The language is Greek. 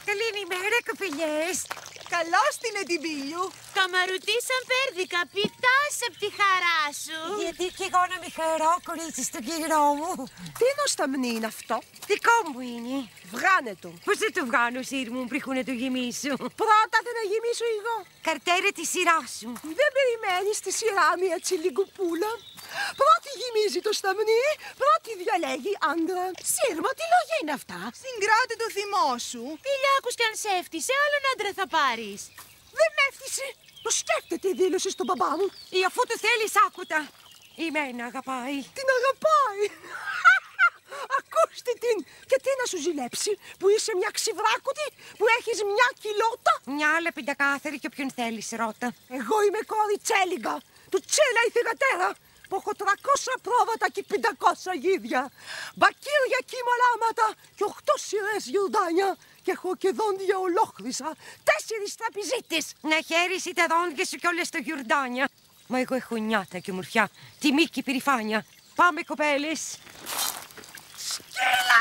Καλημέρα, κοπελιές. Καλώς την Εντιμπίλιου. Καμαρουτίσαν πέρδικα, πιτάς απ' τη χαρά σου. Γιατί κι εγώ να μη χαρώ, κορίτσι, στον κυρό μου. Τι νοσταμνή είναι αυτό? Δικό μου είναι. Βγάνε το. Πώς θα το βγάνω, Σύρ μου, πριν να το γεμίσω. Πρώτα θα να γεμίσω εγώ. Καρτέρα τη σειρά σου. Δεν περιμένεις τη σειρά μια τσιλιγκουπούλα. Πρώτη γεμίζει το σταμνί, πρώτη διαλέγει άντρα. Σύρμα, τι λόγια είναι αυτά? Συγκράτη το θυμό σου. Φιλιάκους κι αν σε έφτισε, άλλον άντρα θα πάρεις. Δεν με έφτιασε. Το σκέφτεται η δήλωση στον μπαμπά μου. Ή αφού το θέλεις, άκουτα. Η μένα αγαπάει. Την αγαπάει. Ακούστε την. Και τι να σου ζηλέψει, που είσαι μια ξυβράκουτη, που έχεις μια κιλότα. Μια άλλα πεντακάθαρη και όποιον θέλεις, ρώτα. Εγώ είμαι κόρη Τσέλιγκα, του Τσέλα η θυγατέρα, που έχω 300 πρόβατα και 500 γίδια, μπακύρια και μαλάματα και 8 σειρές γιουρδάνια. Και έχω και δόντια ολόκλησα, 4 τραπεζίτες. Να χαίρεσαι τα δόντια σου κι όλες τα γιουρδάνια. Μα εγώ έχω νιάτα και ομορφιά, τιμή και περηφάνεια. Πάμε, κοπέλες. Σκύλα!